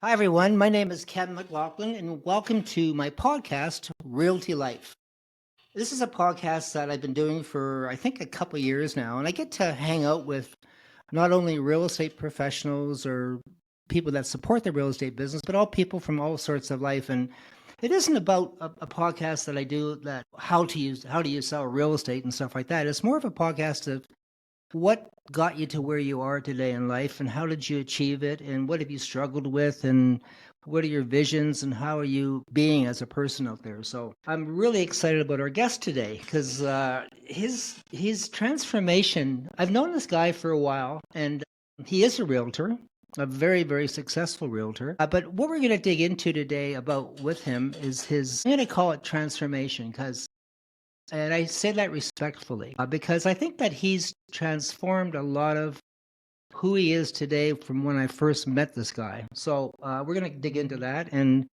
Hi, everyone. My name is Ken McLachlan, and welcome to my podcast, Realty Life. This is a podcast that I've been doing for, I think, a couple years now, and I get to hang out with not only real estate professionals or people that support the real estate business, but all people from all sorts of life. And it isn't about a podcast that I do that how do you sell real estate and stuff like that. It's more of a podcast of what got you to where you are today in life and how did you achieve it and what have you struggled with and what are your visions and how are you being as a person out there? So I'm really excited about our guest today because his transformation. I've known this guy for a while, and he is a realtor, a very, very successful realtor. But what we're going to dig into today about with him is his, I'm going to call it transformation, and I say that respectfully because I think that he's transformed a lot of who he is today from when I first met this guy. So we're going to dig into that, and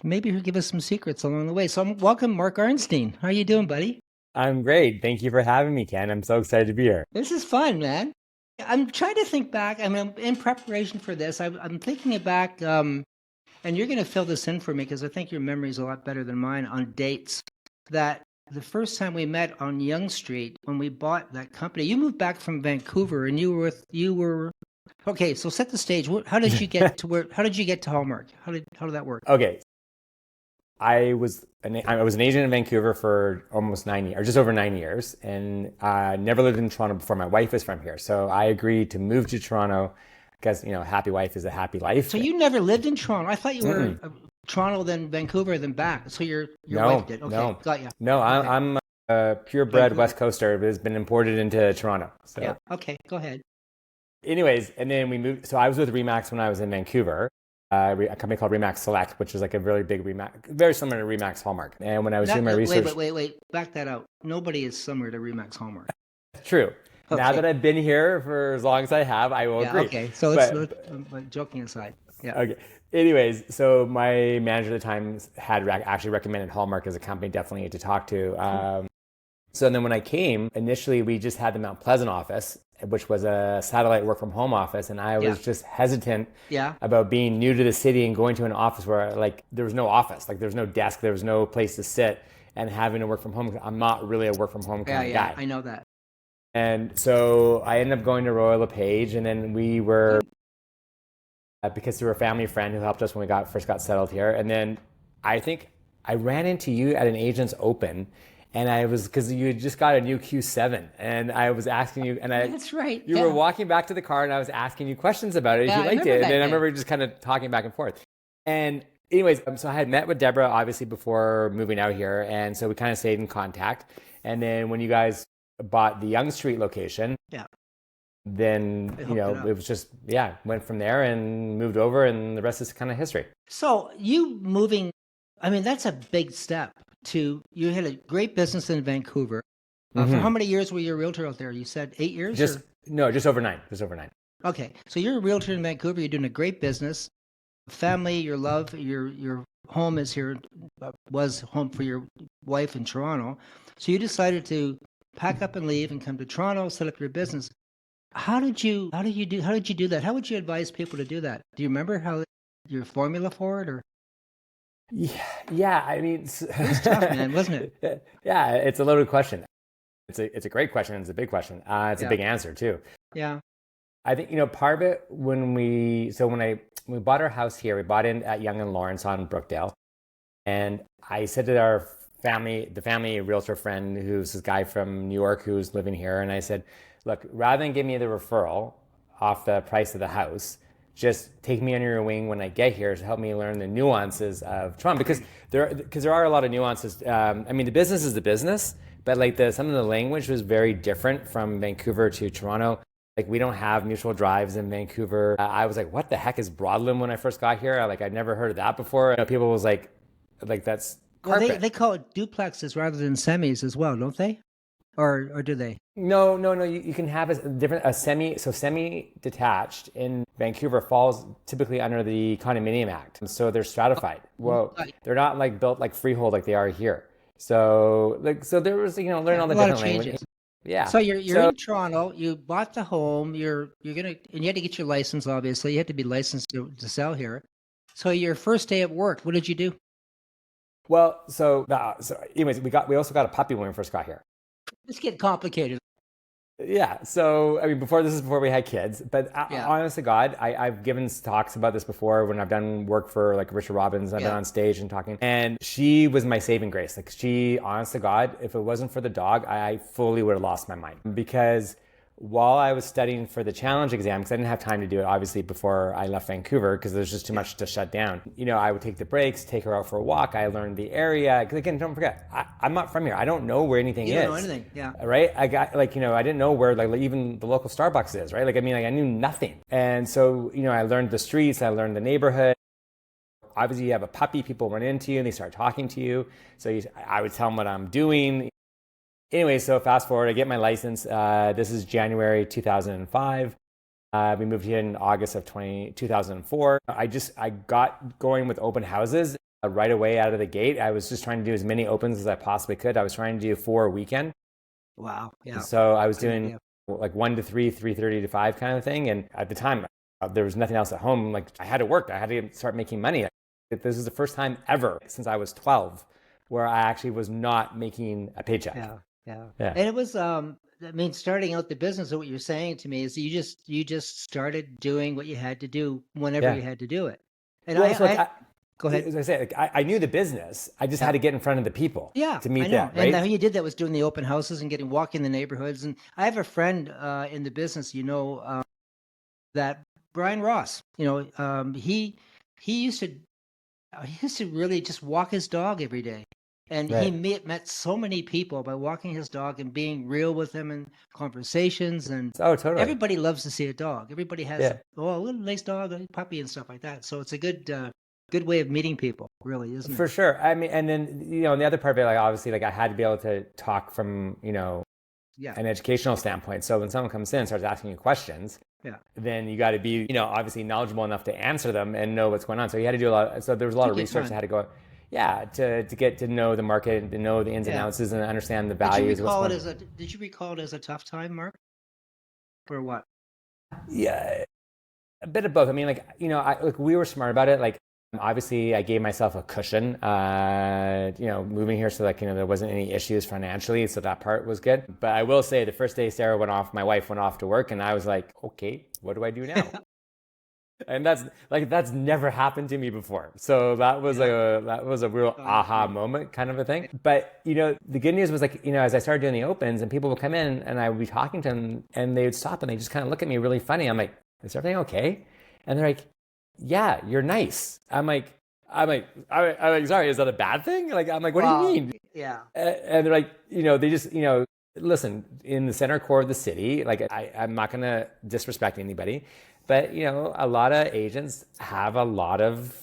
maybe he'll give us some secrets along the way. So welcome, Mark Arnstein. How you doing, buddy? I'm great. Thank you for having me, Ken. I'm so excited to be here. This is fun, man. I'm trying to think back. I mean, in preparation for this, I'm thinking back, and you're going to fill this in for me because I think your memory is a lot better than mine on dates. That the first time we met on Yonge Street when we bought that company, you moved back from Vancouver, and you were okay. So set the stage. How did you get to where? How did you get to Hallmark? How did that work? Okay. I was an agent in Vancouver for almost 9 years, or just over 9 years, and never lived in Toronto before. My wife is from here, so I agreed to move to Toronto because happy wife is a happy life. So you never lived in Toronto? I thought you were Toronto, then Vancouver, then back. So your No, wife did. Okay, no, got you. no. Okay. I'm a purebred West Coaster, but has been imported into Toronto. So, Yeah. Okay, go ahead. anyways, and then we moved. So I was with Remax when I was in Vancouver. A company called Remax Select, which is like a really big Remax, very similar to Remax Hallmark. And when I was doing my research, Wait. Back that out. Nobody is similar to Remax Hallmark. true. Now that Okay. I've been here for as long as I have, I will Yeah. agree. Okay. So joking aside. Yeah. Okay. Anyways, so my manager at the time had actually recommended Hallmark as a company definitely to talk to. So then when I came, initially we just had the Mount Pleasant office, which was a satellite work from home office. And I was just hesitant Yeah. about being new to the city and going to an office where like there was no office, like there was no desk, there was no place to sit and having to work from home. I'm not really a work from home kind of guy. I know that. And so I ended up going to Royal LePage, and then we were because through a family friend who helped us when we first got settled here. And then I think I ran into you at an agent's open, and I was because you had just got a new Q7, and I was asking you, and That's right. you Yeah. were walking back to the car, and I was asking you questions about it if Yeah, you I liked remember it, and that then I day. remember just kind of talking back and forth. And anyways, so I had met with Deborah obviously before moving out here, and so we kind of stayed in contact. And then when you guys bought the Yonge Street location, Yeah. then They hooked it up. it was just went from there and moved over, and the rest is kind of history. So you moving, I mean, that's a big step you had a great business in Vancouver. For how many years were you a realtor out there? You said 8 years? Just or? no, just over 9. Just over 9. Okay. So you're a realtor in Vancouver. You're doing a great business. Family, your love, your home is here, was home for your wife in Toronto. So you decided to pack up and leave and come to Toronto, set up your business. How did you do that? How would you advise people to do that? Do you remember how your formula for it, or Yeah. I mean, it was tough, man, wasn't it? yeah, it's a loaded question. It's a great question. And it's a big question. It's a Yeah. big answer too. Yeah. I think part of it when we bought our house here, we bought in at Yonge and Lawrence on Brookdale, and I said to the family realtor friend, who's this guy from New York who's living here, and I said, look, rather than give me the referral off the price of the house, just take me under your wing when I get here to help me learn the nuances of Toronto, because there are a lot of nuances. I mean, the business is the business, but like some of the language was very different from Vancouver to Toronto. Like we don't have mutual drives in Vancouver. I was like, what the heck is Broadland when I first got here? I'd never heard of that before. People was like that's Well, carpet. they call it duplexes rather than semis as well, don't they? Or do they? No. You can have a semi-detached in Vancouver falls typically under the Condominium Act. So they're stratified. Well, they're not like built like freehold like they are here. So there was learn all the A lot different of changes. language. Yeah. So you're in Toronto. You bought the home. You're gonna, and you had to get your license. Obviously, you had to be licensed to sell here. So your first day at work, what did you do? Well, so anyways, we also got a puppy when we first got here. It's getting complicated. Yeah. So, I mean, this is before we had kids, but Yeah. honest to God, I've given talks about this before when I've done work for like Richard Robbins. I've been on stage and talking, and she was my saving grace. Like honest to God, if it wasn't for the dog, I fully would have lost my mind because while I was studying for the challenge exam, because I didn't have time to do it obviously before I left Vancouver because there's just too much to shut down. I would take the breaks, take her out for a walk. I learned the area. Because again, don't forget, I'm not from here. I don't know where anything is. You don't know anything, yeah. Right? I got I didn't know where like even the local Starbucks is, right? Like, I mean, like I knew nothing. And so, I learned the streets, I learned the neighborhood. Obviously, you have a puppy, people run into you and they start talking to you. So I would tell them what I'm doing. Anyway, so fast forward, I get my license. This is January 2005. We moved here in August of 2004. I got going with open houses right away out of the gate. I was just trying to do as many opens as I possibly could. I was trying to do 4 a weekend. Wow. Yeah. So I was doing like 1 to 3, 3:30 to 5 kind of thing. And at the time, there was nothing else at home. Like I had to work. I had to start making money. This is the first time ever since I was 12 where I actually was not making a paycheck. Yeah. Yeah. Yeah. And it was, I mean, starting out the business, what you're saying to me is you just started doing what you had to do whenever you had to do it. And Well, go ahead. As I say, like, I knew the business. I just had to get in front of the people to meet them, right? And how you did that was doing the open houses and walking the neighborhoods. And I have a friend in the business, that Brian Ross, he used to really just walk his dog every day. And he met so many people by walking his dog and being real with them in conversations. And totally. Everybody loves to see a dog. Everybody has, a little nice dog, a puppy and stuff like that. So it's a good way of meeting people, really, isn't it? For sure. I mean, and then, and the other part of it, like, obviously, like I had to be able to talk from, an educational standpoint. So when someone comes in and starts asking you questions, then you got to be, obviously knowledgeable enough to answer them and know what's going on. So you had to do a lot. So there was a lot of research that had to go. Yeah, to get to know the market, to know the ins and outs, and understand the values. Did you recall it as a tough time, Mark, or what? Yeah, a bit of both. I mean, like we were smart about it. Like obviously, I gave myself a cushion. Moving here, so there wasn't any issues financially, so that part was good. But I will say, the first day my wife went off to work, and I was like, okay, what do I do now? And that's never happened to me before. So that was a real aha moment kind of a thing. But the good news was as I started doing the opens and people would come in and I would be talking to them and they would stop and they just kind of look at me really funny. I'm like, is everything okay? And they're like, yeah, you're nice. I'm like, sorry, is that a bad thing? Like, I'm like, what do you mean? Yeah. And they're like, they just, listen, in the center core of the city, like I'm not going to disrespect anybody. But, a lot of agents have a lot of,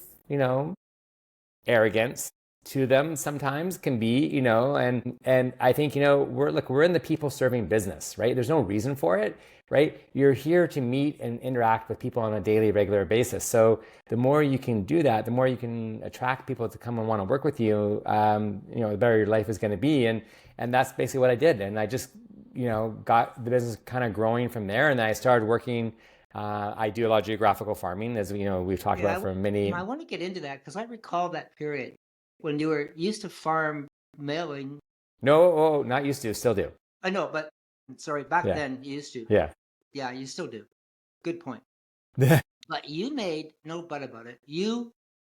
arrogance to them sometimes can be, and I think, we're in the people serving business, right? There's no reason for it, right? You're here to meet and interact with people on a daily, regular basis. So the more you can do that, the more you can attract people to come and want to work with you, the better your life is going to be. And that's basically what I did. And I just, got the business kind of growing from there. And then I started working. I do a lot of geographical farming, as we've talked about for many. I want to get into that because I recall that period when you were used to farm mailing. No, not used to, still do. I know, but sorry, back then you used to. Yeah. Yeah, you still do. Good point. But you made no but about it.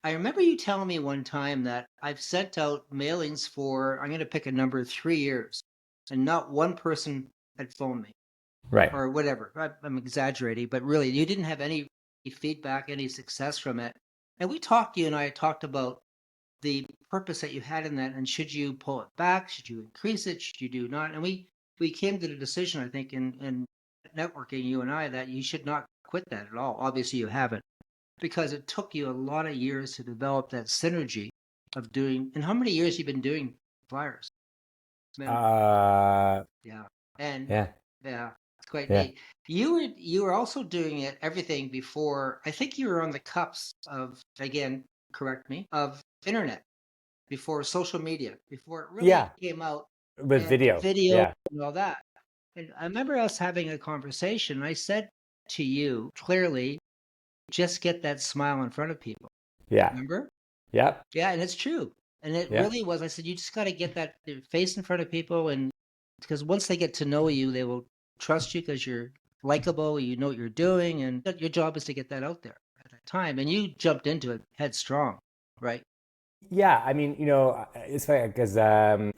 I remember you telling me one time that I've sent out mailings for, I'm going to pick a number, 3 years, and not one person had phoned me. Right. Or whatever. I'm exaggerating, but really, you didn't have any feedback, any success from it. And you and I talked about the purpose that you had in that, and should you pull it back? Should you increase it? Should you do not? And we came to the decision, I think, in networking, you and I, that you should not quit that at all. Obviously, you haven't, because it took you a lot of years to develop that synergy of doing. And how many years you've been doing flyers? Yeah. And yeah. Quite neat. You were also doing everything before. I think you were on the cups of, again, correct me, of internet, before social media, before it really came out with video and all that. And I remember us having a conversation. I said to you clearly, just get that smile in front of people. Yeah. Remember? Yep. Yeah, and it's true. And it Yeah. really was. I said, you just got to get that face in front of people. And because once they get to know you, they will trust you because you're likable, you know what you're doing. And your job is to get that out there at that time. And you jumped into it headstrong, right? Yeah, I mean, it's funny because Toronto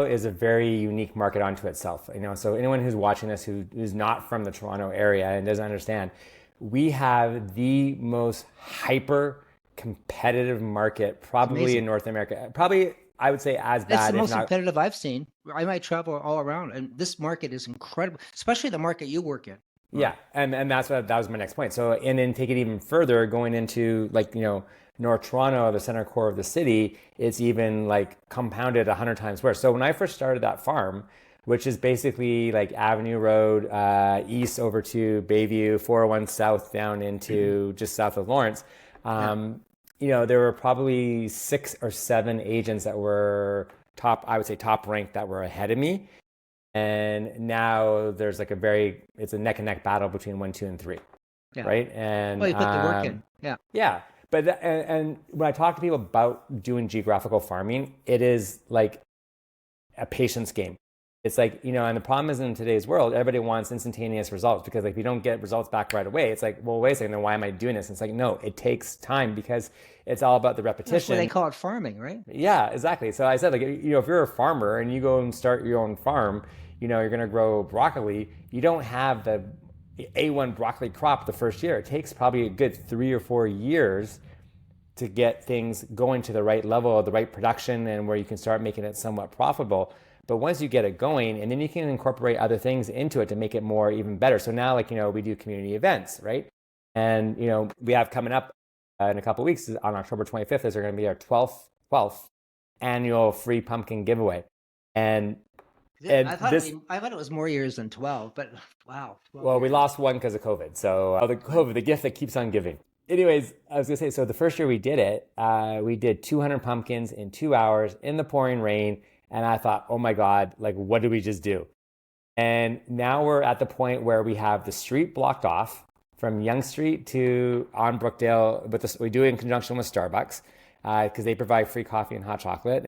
is a very unique market unto itself. So anyone who's watching this who's not from the Toronto area and doesn't understand, we have the most hyper competitive market probably in North America. Probably, I would say as bad. It's the if most not, competitive I've seen. I might travel all around, and this market is incredible, especially the market you work in. Yeah, and that was my next point. So and then take it even further, going into North Toronto, the center core of the city, it's even like compounded 100 times worse. So when I first started that farm, which is basically like Avenue Road east over to Bayview, 401 south down into just south of Lawrence, there were probably 6 or 7 agents that were I would say top ranked that were ahead of me. And now there's like it's a neck and neck battle between 1, 2, and 3. Yeah. Right. And you put the work in. Yeah. Yeah. But and when I talk to people about doing geographical farming, it is like a patience game. It's like, and the problem is in today's world, everybody wants instantaneous results because like if you don't get results back right away, it's like, well, wait a second, then why am I doing this? And it's like, no, it takes time because it's all about the repetition. That's why they call it farming, right? Yeah, exactly. So I said, like, if you're a farmer and you go and start your own farm, you're going to grow broccoli. You don't have the A1 broccoli crop the first year. It takes probably a good 3 or 4 years to get things going to the right level, the right production, and where you can start making it somewhat profitable. But once you get it going, and then you can incorporate other things into it to make it more even better. So now, we do community events, right? And, we have coming up in a couple of weeks on October 25th, is going to be our 12th annual free pumpkin giveaway. And I thought it was more years than 12, but wow. Well, we lost one because of COVID. So the gift that keeps on giving. Anyways, I was going to say, so the first year we did it, we did 200 pumpkins in 2 hours in the pouring rain. And I thought, oh my God, like, what did we just do? And now we're at the point where we have the street blocked off from Yonge Street to on Brookdale. We do it in conjunction with Starbucks because they provide free coffee and hot chocolate.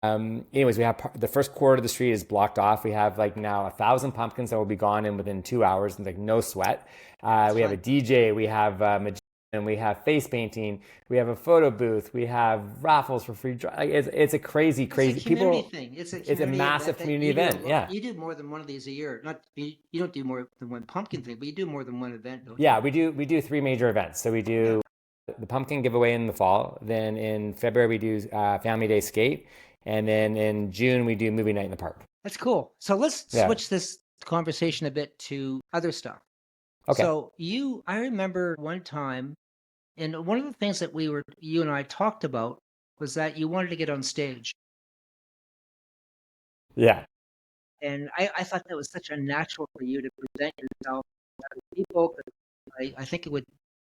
Anyways, we have the first quarter of the street is blocked off. We have now 1,000 pumpkins that will be gone in within 2 hours, and no sweat. We have a DJ, we have magician, we have face painting, we have a photo booth, we have raffles for free. It's a crazy. It's a community thing. It's a massive community event. Yeah, you do more than one of these a year. You don't do more than one pumpkin thing, but you do more than one event. Don't you? Yeah, we do 3 major events. So we do the pumpkin giveaway in the fall. Then in February we do Family Day Skate. And then in June, we do movie night in the park. That's cool. So let's switch this conversation a bit to other stuff. Okay. So I remember one time, and one of the things that you and I talked about was that you wanted to get on stage. Yeah. And I thought that was such a natural for you to present yourself to other people. I think it would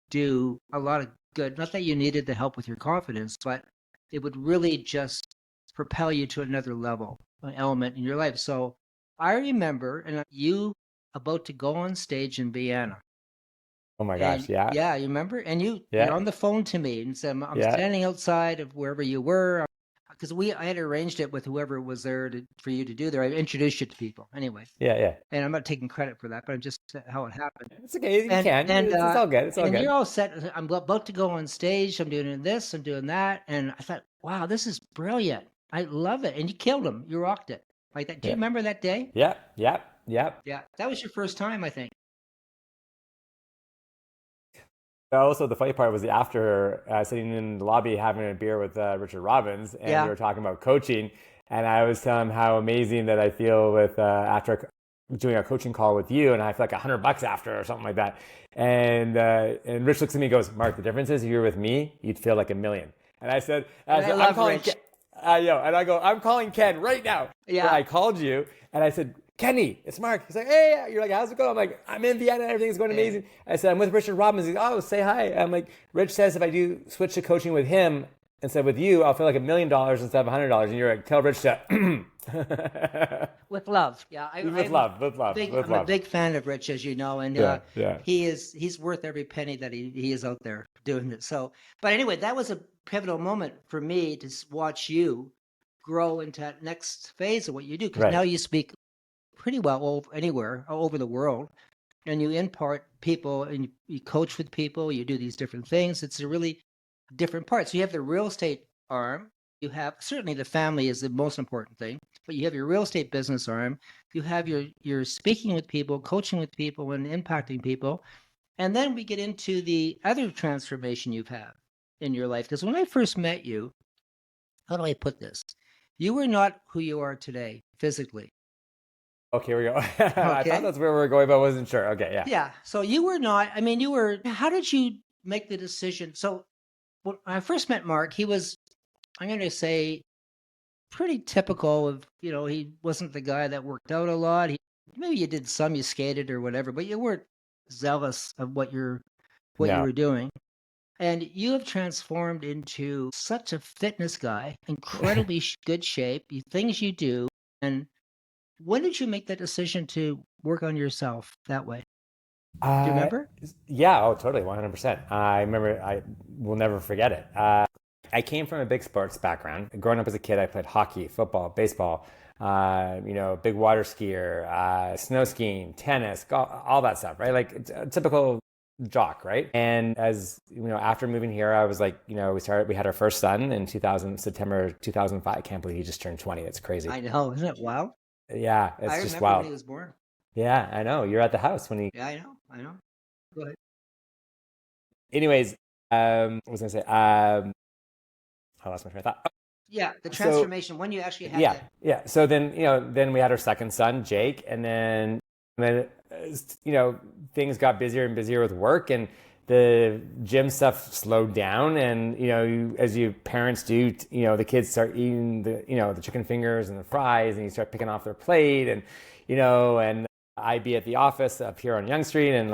do a lot of good. Not that you needed the help with your confidence, but it would really just propel you to another level, an element in your life. So I remember, and you about to go on stage in Vienna. Oh my gosh, yeah. Yeah, you remember? And you're on the phone to me and said, I'm standing outside of wherever you were. Because I had arranged it with whoever was there for you to do there. I introduced you to people anyway. Yeah. And I'm not taking credit for that, but I'm just how it happened. It's okay, you can. It's all good. It's all good. And you're all set. I'm about to go on stage. I'm doing this. I'm doing that. And I thought, wow, this is brilliant. I love it. And you killed him. You rocked it. Like that. Do you remember that day? Yeah. Yeah. That was your first time, I think. Also, the funny part was after sitting in the lobby having a beer with Richard Robbins, and we were talking about coaching, and I was telling him how amazing that I feel with after doing a coaching call with you, and I feel like $100 after or something like that. And Rich looks at me and goes, Mark, the difference is if you're with me, you'd feel like $1 million. And I said, I'm calling Ken. And I go, I'm calling Ken right now. Yeah. I called you, and I said, Kenny, it's Mark. He's like, hey, you're like, how's it going? I'm like, I'm in Vienna. Everything's going amazing. I said, I'm with Richard Robbins. He's like, oh, say hi. I'm like, Rich says if I do switch to coaching with him, And so with you, I'll feel like $1 million instead of $100. And you're like, tell Rich to With love. Yeah. with love, with love, with I'm a love. big fan of Rich, as you know, and Yeah. he's worth every penny that he is out there doing it. So, but anyway, that was a pivotal moment for me to watch you grow into that next phase of what you do, because Right. now you speak pretty well anywhere all over the world, and you impart people, and you coach with people. You do these different things. It's a really different part. So you have the real estate arm. You have, certainly the family is the most important thing, but you have your real estate business arm. You have your speaking with people, coaching with people, and impacting people. And then we get into the other transformation you've had in your life. Because when I first met you, how do I put this? You were not who you are today physically. Okay, here we go. I thought Okay. that's where we were going, but I wasn't sure. Okay, yeah. Yeah. So you were not, I mean, how did you make the decision? So when I first met Mark, he was, I'm going to say, pretty typical of, he wasn't the guy that worked out a lot. Maybe you did some, you skated or whatever, but you weren't zealous of what you No. were doing. And you have transformed into such a fitness guy, incredibly good shape, things you do. And when did you make that decision to work on yourself that way? Do you remember? Yeah, oh, totally, 100%. I remember, I will never forget it. I came from a big sports background. Growing up as a kid, I played hockey, football, baseball, big water skier, snow skiing, tennis, golf, all that stuff, right? Like it's a typical jock, right? And as after moving here, I was like, we had our first son in September 2005. I can't believe he just turned 20. It's crazy. I know, isn't it wild? Yeah, it's I just remember wild. when he was born. Yeah, I know. You're at the house when he. Yeah, I know. Go ahead. Anyways, what was I gonna say? I lost my train of thought. Yeah, the transformation when you actually had that. Yeah. So then, then we had our second son, Jake, and then, things got busier and busier with work, and the gym stuff slowed down. And as you parents do, the kids start eating the chicken fingers and the fries, and you start picking off their plate, and and I'd be at the office up here on Yonge Street, and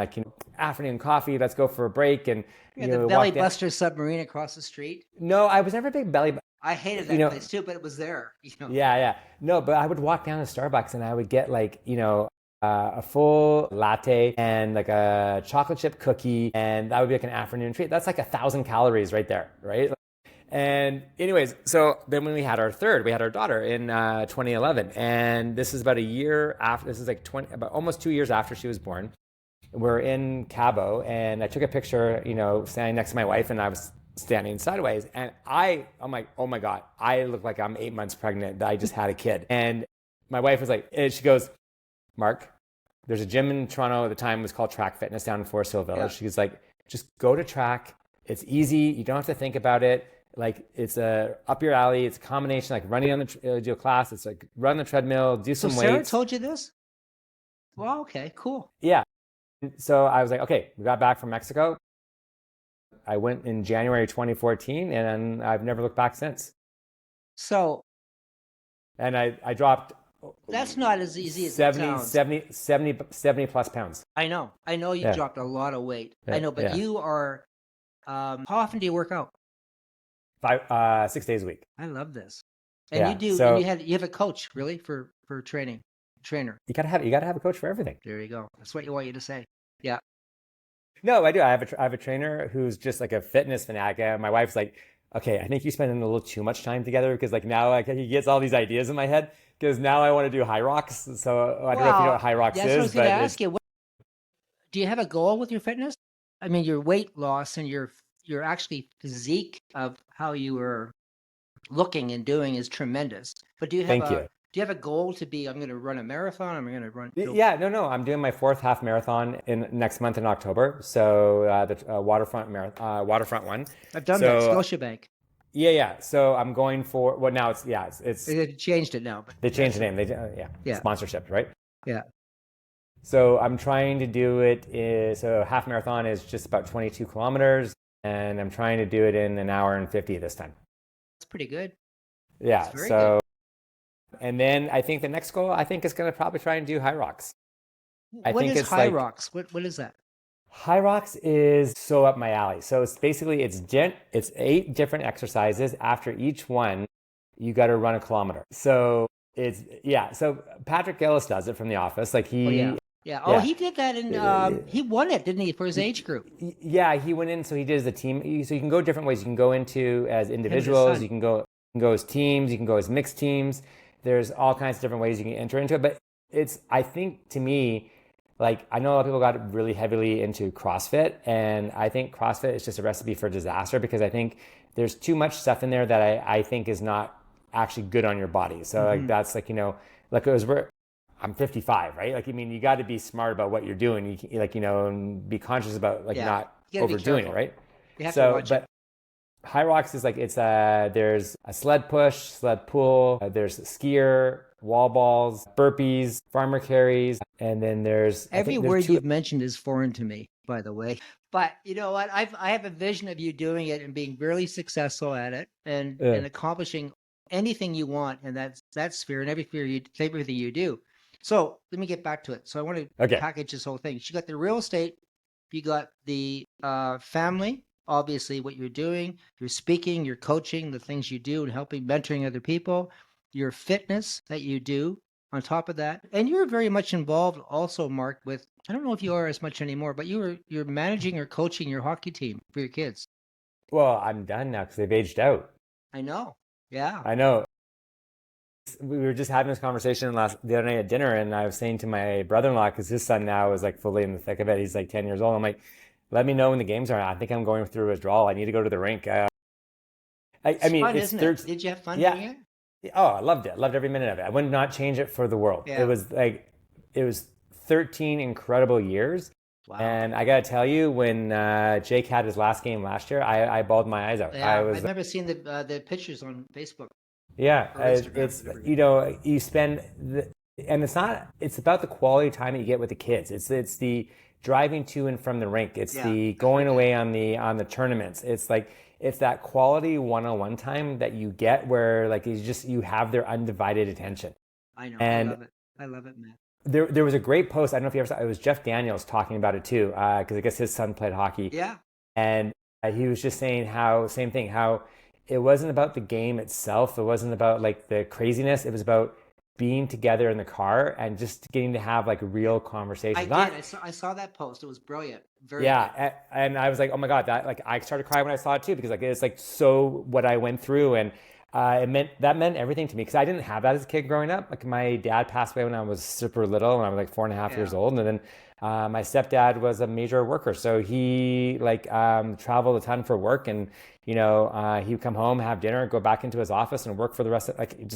afternoon coffee, let's go for a break, and the Belly Buster submarine across the street. No, I was never a big belly. I hated that place too, but it was there. Yeah. No, but I would walk down to Starbucks and I would get a full latte and like a chocolate chip cookie, and that would be like an afternoon treat. That's like 1,000 calories right there, right? And anyways, so then when we had our daughter in 2011, and this is about a year after. This is like about almost 2 years after she was born. We're in Cabo, and I took a picture, standing next to my wife, and I was standing sideways, and I'm like, oh my God, I look like I'm 8 months pregnant, that I just had a kid. And my wife was like, and she goes, Mark, there's a gym in Toronto at the time, it was called Track Fitness down in Forest Hill Village. Yeah. She's like, just go to Track. It's easy. You don't have to think about it. Like, it's up your alley. It's a combination, like running on do a class. It's like run the treadmill, do some weights. Sarah told you this? Well, okay, cool. Yeah. So I was like, okay, we got back from Mexico. I went in January 2014, and I've never looked back since. So. And I dropped. That's not as easy as it sounds. 70 plus pounds. I know you dropped a lot of weight. I know, but you are, how often do you work out? 6 days a week. I love this. And you do, so, and you have a coach really for trainer. You gotta have a coach for everything. There you go. That's what you want you to say. Yeah. No, I do. I have a trainer who's just like a fitness fanatic. My wife's like, okay, I think you're spending a little too much time together, because like now he gets all these ideas in my head, because now I want to do high rocks. So I don't know if you know what high rocks is. That's what I was going to ask you. Do you have a goal with your fitness? I mean, your weight loss and your actually physique of how you were looking and doing is tremendous. But do you have a goal to be, I'm going to run a marathon? I'm going to run. Yeah, no. I'm doing my 4th half marathon next month in October. So the waterfront one. I've done that, Scotiabank. Yeah. So I'm going for, well, now it's they changed it now. But they changed the name. Sponsorship, right? Yeah. So I'm trying to do it. So half marathon is just about 22 kilometers, and I'm trying to do it in an hour and 50 this time. That's pretty good. Yeah. So. Good. And then I think the next goal, is going to probably try and do high rocks. What is high rocks? What is that? High rocks is so up my alley. So it's basically it's 8 different exercises. After each one, you got to run a kilometer. So it's yeah. So Patrick Gillis does it from The Office. Like Oh yeah. he Yeah. Oh, yeah he did that in he won it, didn't he, for his age group? yeah he went in. So he did as a team. So you can go different ways. You can go into as Him and his individuals. son. You can go as teams. You can go as mixed teams. There's all kinds of different ways you can enter into it. But it's I think to me. Like, I know a lot of people got really heavily into CrossFit, and I think CrossFit is just a recipe for disaster because I think there's too much stuff in there that I think is not actually good on your body. So like that's like, like it was where I'm 55, right? Like, I mean, you got to be smart about what you're doing. You like, and be conscious about like Yeah. not You gotta be overdoing it, careful. right? You have to So, watch it. but High Rocks is like there's a sled push, sled pull, there's skier, wall balls, burpees, farmer carries, and then there's I Every think there's word 2. you've mentioned is foreign to me, by the way. But you know what? I have a vision of you doing it and being really successful at it and accomplishing anything you want in that sphere and everything you do. So let me get back to it. So I want to Okay. package this whole thing. You got the real estate, you got the family, obviously what you're doing, your speaking, your coaching, the things you do and helping mentoring other people, your fitness that you do on top of that. And you're very much involved also, Mark, with I don't know if you are as much anymore, but you're managing or coaching your hockey team for your kids. Well, I'm done now because they've aged out. I know. Yeah. I know. We were just having this conversation the other night at dinner, and I was saying to my brother-in-law because his son now is like fully in the thick of it. He's like 10 years old. I'm like, let me know when the games are. I think I'm going through withdrawal. I need to go to the rink. I It's mean, fun, it's isn't third. it? Did you have fun doing Yeah. it? Oh, I loved it. Loved every minute of it. I would not change it for the world. Yeah. It was 13 incredible years. Wow. And I got to tell you, when Jake had his last game last year, I bawled my eyes out. Yeah, I I was remember seeing the pictures on Facebook Yeah, or Instagram. it's Whatever. you spend and it's about the quality time that you get with the kids. It's the driving to and from the rink. It's Yeah, the I've going heard away on the tournaments. It's like it's that quality one-on-one time that you get where like you have their undivided attention. I know. I And love it. I love it, man. there was a great post. I don't know if you ever saw it. It was Jeff Daniels talking about it too, because I guess his son played hockey. Yeah. And he was just saying same thing, how it wasn't about the game itself. It wasn't about like the craziness. It was about being together in the car and just getting to have like real conversations. I saw that post. It was brilliant. Very good. Yeah. And I was like, oh my God, that like I started crying when I saw it too, because like it's like so what I went through. And that meant everything to me because I didn't have that as a kid growing up. Like my dad passed away when I was super little, and I was like 4.5 years old. And then my stepdad was a major worker, so he like traveled a ton for work, and he would come home, have dinner, go back into his office, and work for the rest of it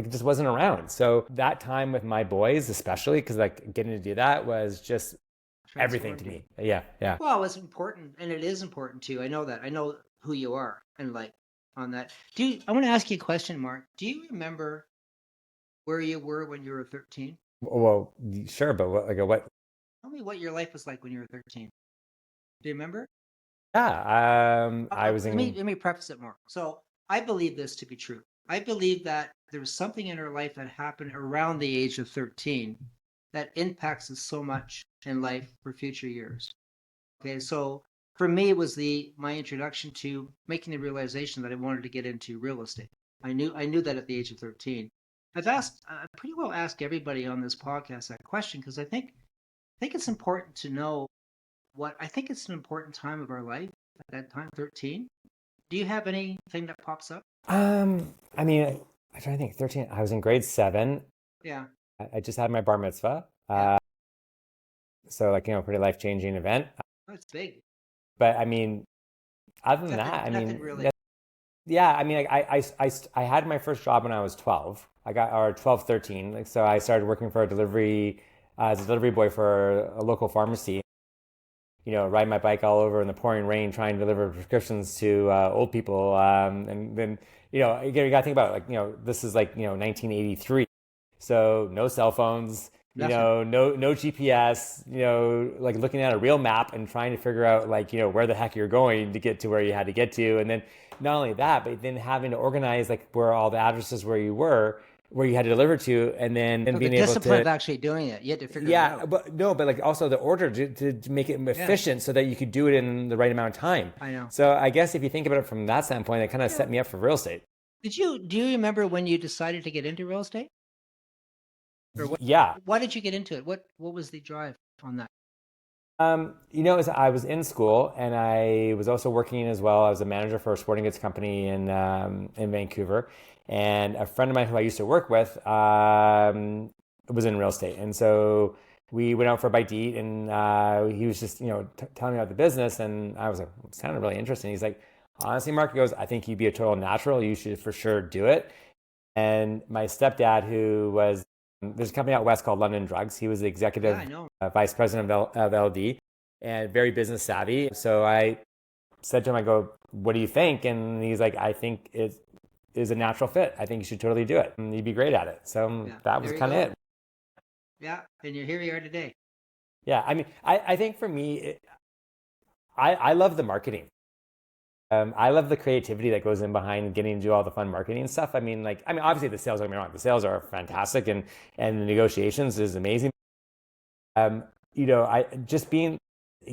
just wasn't around. So that time with my boys, especially because like getting to do that was just everything to me. Yeah. Well, it's important, and it is important too. I know that. I know who you are, and like on that. I want to ask you a question, Mark. Do you remember where you were when you were 13? Well, sure, but what? Tell me what your life was like when you were 13. Do you remember? Yeah. I was Let in. me preface it more. So I believe this to be true. I believe that there was something in her life that happened around the age of 13 that impacts us so much in life for future years. Okay, so for me, it was my introduction to making the realization that I wanted to get into real estate. I knew that at the age of 13. I pretty well asked everybody on this podcast that question because I think it's important to know I think it's an important time of our life at that time, 13. Do you have anything that pops up? I mean, I'm trying to think. 13. I was in grade 7. Yeah. I just had my bar mitzvah. Yeah. So like pretty life-changing event. That's big. But I mean, other than that, I Nothing mean, really. yeah, I mean, like, I had my first job when I was 12. Or 12, 13. Like, so I started working for as a delivery boy for a local pharmacy. Riding my bike all over in the pouring rain, trying to deliver prescriptions to old people. And then, you got to think about it, like, this is like, 1983. So no cell phones, no GPS, like looking at a real map and trying to figure out like, where the heck you're going to get to where you had to get to. And then not only that, but then having to organize like where all the addresses where you were where you had to deliver to, and then So the being able discipline of to, actually doing it, you had to figure it yeah, out. but no, but like also the order to make it Yeah, efficient so that you could do it in the right amount of time. I know. So I guess if you think about it from that standpoint, it kind of Yeah. set me up for real estate. Do you remember when you decided to get into real estate? Or Yeah. why did you get into it? What was the drive on that? I was in school and I was also working as well. I was a manager for a sporting goods company in Vancouver, and a friend of mine who I used to work with was in real estate, and so we went out for a bite to eat, and he was just telling me about the business, and I was like, it sounded really interesting. He's like, honestly, Mark, he goes, I think you'd be a total natural. You should for sure do it. And my stepdad, who was there's a company out west called London Drugs. He was the Yeah, executive I know. vice president of LD and very business savvy. So I said to him, I go, what do you think? And he's like, I think it is a natural fit. I think you should totally do it. And you'd be great at it. So Yeah, that was there you kind of go. it. Yeah, and here you are today. Yeah. I mean, I think for me, I love the marketing. I love the creativity that goes in behind getting to do all the fun marketing stuff. Obviously the sales, don't get me wrong, the sales are fantastic and the negotiations is amazing. I just getting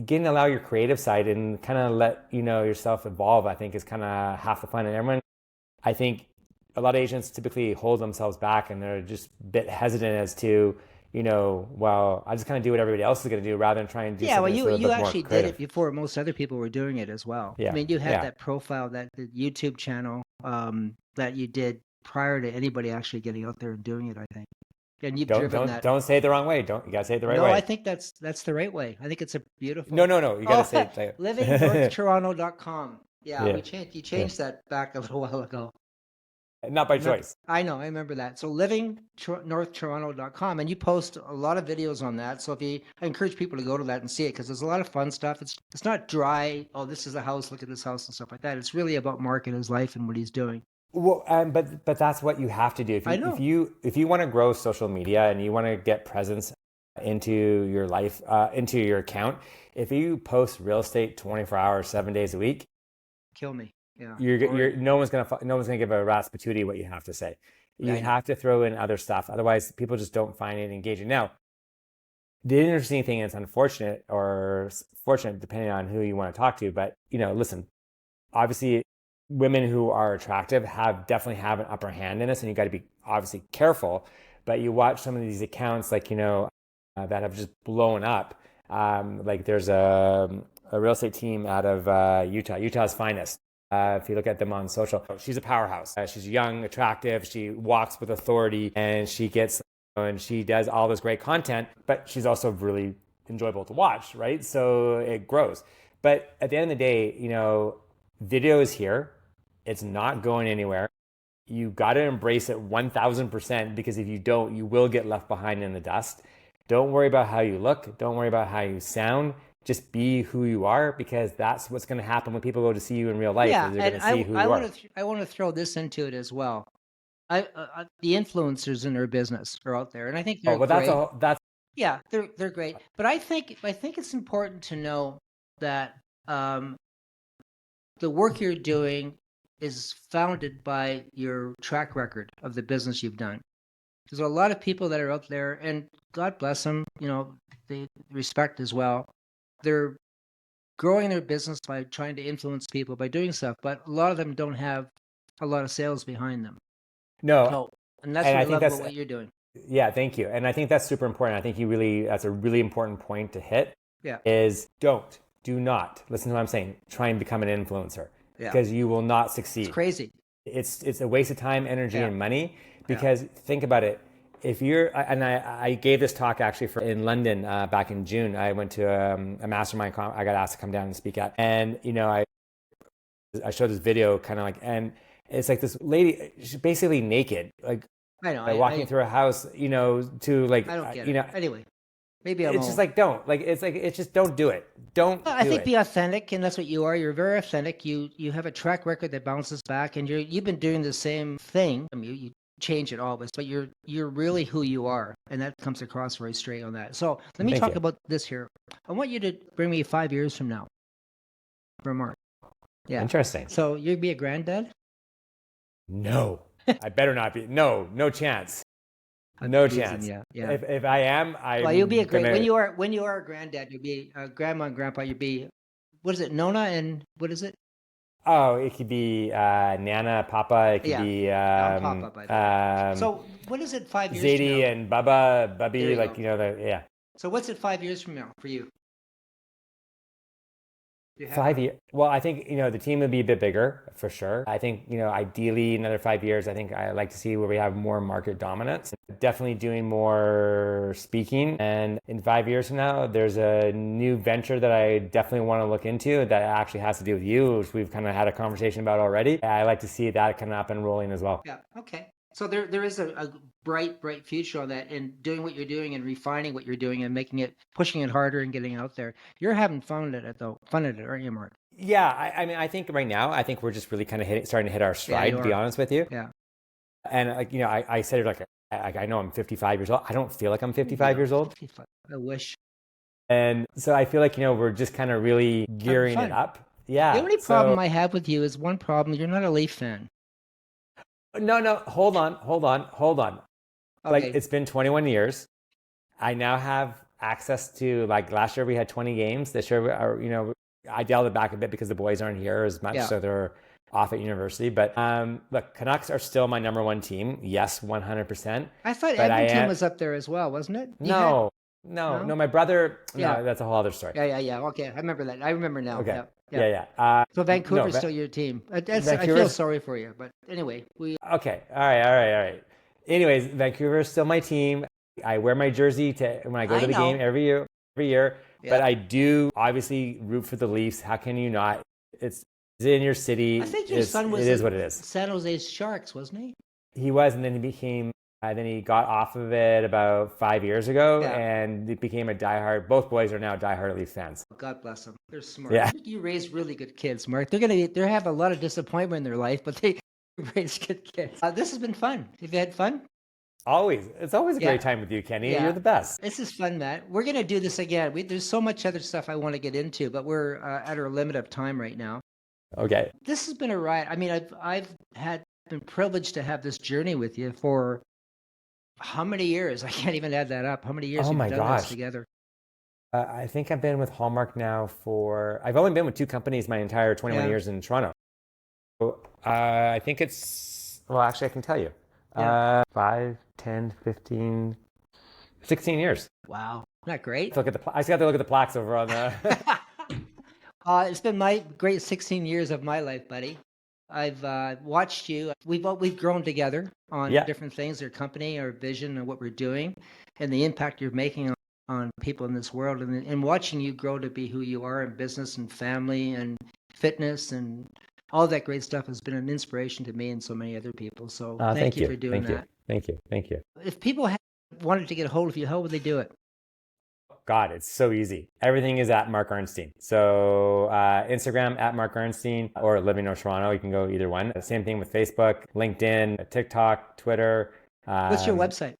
to allow your creative side and kind of let yourself evolve. I think is kind of half the fun. And everyone, I think, a lot of agents typically hold themselves back and they're just a bit hesitant as to well, I just kind of do what everybody else is going to do rather than try and do Yeah, well, something that's a you little bit more actually did it creative. before most other people were doing it as well. I Yeah, mean, you had yeah. that profile, the YouTube channel that you did prior to anybody actually getting out there and doing it, I think. And you've Don't driven don't that. don't say it the wrong way. You gotta say it the right No, I way. think that's the right way. I think it's a beautiful. No. You gotta Oh, say it like livingnorthtoronto.com. Yeah, yeah, you yeah. changed that back a little while ago. Not by Remember, choice. I know, I remember that. So livingnorthtoronto.com, and you post a lot of videos on that. So I encourage people to go to that and see it because there's a lot of fun stuff. It's not dry. Oh, this is a house. Look at this house and stuff like that. It's really about Mark and his life and what he's doing. Well, but that's what you have to do I know. if you want to grow social media and you want to get presence into your life, into your account. If you post real estate 24 hours, 7 days a week, Kill me. Yeah. no one's gonna give a rat's patootie what you have to say. Yeah, You I know. have to throw in other stuff, otherwise people just don't find it engaging. Now, the interesting thing is unfortunate or fortunate, depending on who you want to talk to. But listen, obviously, women who are attractive definitely have an upper hand in this, and you got to be obviously careful. But you watch some of these accounts, like that have just blown up. Like there's a real estate team out of Utah's finest. If you look at them on social, she's a powerhouse. She's young, attractive. She walks with authority, and she does all this great content. But she's also really enjoyable to watch, right? So it grows. But at the end of the day, video is here. It's not going anywhere. You got to embrace it 1000%, because if you don't, you will get left behind in the dust. Don't worry about how you look. Don't worry about how you sound. Just be who you are, because that's what's going to happen when people go to see you in real life. Yeah, They're and going to see who you I are. want to I want to throw this into it as well. The influencers in their business are out there, and I think they're Oh, well, great. that's Yeah, they're great. But I think it's important to know that the work you're doing is founded by your track record of the business you've done. There's a lot of people that are out there, and God bless them, they respect as well. They're growing their business by trying to influence people by doing stuff, but a lot of them don't have a lot of sales behind them. no, So, and that's and what I I think love about that's what you're doing. yeah, thank you. And I think that's super important. I think that's a really important point to hit. Yeah, Is do not listen to what I'm saying. Try and become an influencer, yeah, because you will not it's succeed. crazy. It's a waste of time, energy, Yeah, and money. yeah, Because think about it. If you're, and I gave this talk actually in London back in June. I went to a mastermind. I got asked to come down and speak at, and I showed this video, kind of like, and it's like this lady, she's basically naked, like I know. walking through a house, to like, I don't get it. Anyway, maybe I'm it's just old. like it's just don't do it. Don't Well, I do think it. be authentic, and that's what you are. You're very authentic. You have a track record that bounces back, and you've been doing the same thing. I mean, you change it always, but you're really who you are, and that comes across very straight on that. So let me Thank talk you. about this here. I want you to bring me 5 years from now, for Mark. Yeah. Interesting. So you'd be a granddad? No. I better not be. No, no chance. I'm No teasing, chance. yeah. If I am, Well, you'll be a I'm great gonna. when you are a granddad, you'll be grandma and grandpa. You'll be what is it, Nona and what is it? Oh, it could be Nana, Papa. It could Yeah, be I'll pop up. I think. So what is it 5 years from Zadie now? and Bubba, There Bubby. you Like go. yeah. So what's it 5 years from now for you? Do you have 5 years. Well, I think, the team would be a bit bigger for sure. I think, ideally another 5 years, I think I like to see where we have more market dominance. Definitely doing more speaking. And in 5 years from now, there's a new venture that I definitely want to look into that actually has to do with you, which we've kind of had a conversation about already. I like to see that kind of up and rolling as well. Yeah. Okay. So there is a bright future on that, and doing what you're doing and refining what you're doing and pushing it harder and getting out there. You're having fun at it, aren't you, Mark? Yeah, I mean, I think right now, I think we're just really kind of starting to hit our stride, you to be are. honest with you. Yeah. And I said it I know I'm 55 years old. I don't feel like I'm 55 years old. 55. I wish. And so I feel like, we're just kind of really gearing it fun. up. Yeah. The only problem I have with you is one problem. You're not a Leaf fan. No, hold on. Like, Okay. it's been 21 years. I now have access to, like, last year we had 20 games. This year, I dialed it back a bit because the boys aren't here as much. Yeah. So they're off at university. But look, Canucks are still my number one team. Yes, 100%. I thought But Edmonton was up there as well, wasn't it? No, my brother. Yeah. No, that's a whole other story. Yeah. Okay, I remember that. I remember now. Okay. Yeah. So Vancouver's no, still your team. I feel Vancouver's- sorry for you, but anyway, Okay. All right. Anyways, Vancouver is still my team. I wear my jersey when I go to the game every year. Yeah. But I do obviously root for the Leafs. How can you not? It's in your city. I think your son was. It is what it is. San Jose Sharks, wasn't he? He was, and then he became. Then he got off of it about 5 years ago, and it became a diehard. Both boys are now diehard Leafs fans. God bless them. They're smart. Yeah. You raise really good kids, Mark. They have a lot of disappointment in their life, but they raise good kids. This has been fun. Have you had fun? Always. It's always a great time with you, Kenny. Yeah. You're the best. This is fun, Matt. We're going to do this again. There's so much other stuff I want to get into, but we're at our limit of time right now. Okay. This has been a ride. I mean, I've been privileged to have this journey with you for how many years? I can't even add that up. How many years Oh we've my done gosh. this together? I think I've been with Hallmark now I've only been with two companies my entire 21 years in Toronto. So, I think actually I can tell you. 5, 10, 15, 16 years. Wow. Isn't that great? I just got to look at the plaques over on the... It's been my great 16 years of my life, buddy. I've watched you. We've grown together on different things, our company, our vision, and what we're doing, and the impact you're making on people in this world. And watching you grow to be who you are in business and family and fitness and all that great stuff has been an inspiration to me and so many other people. So thank you for doing that. Thank you. If people wanted to get a hold of you, how would they do it? God, it's so easy. Everything is at Mark Arnstein. So Instagram at Mark Arnstein or Living North Toronto. You can go either one. Same thing with Facebook, LinkedIn, TikTok, Twitter. What's your website?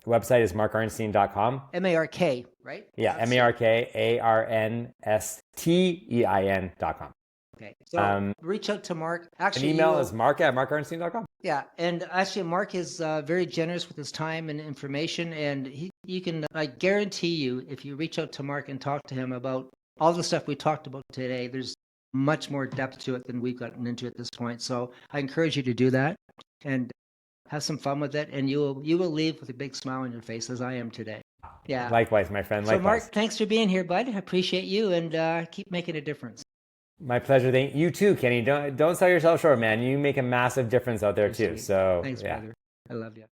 Website is markarnstein.com. MARK, right? Yeah, MARKARNSTEIN.com. Okay. So reach out to Mark. Actually, an email is mark@markarnstein.com. Yeah, and actually, Mark is very generous with his time and information, and you can, I guarantee you, if you reach out to Mark and talk to him about all the stuff we talked about today, there's much more depth to it than we've gotten into at this point. So I encourage you to do that and have some fun with it, and you will leave with a big smile on your face, as I am today. Yeah. Likewise, my friend. Likewise. So Mark, thanks for being here, bud. I appreciate you, and keep making a difference. My pleasure. You too, Kenny. Don't sell yourself short, man. You make a massive difference out there too. Sweet. So Thanks, brother. I love you.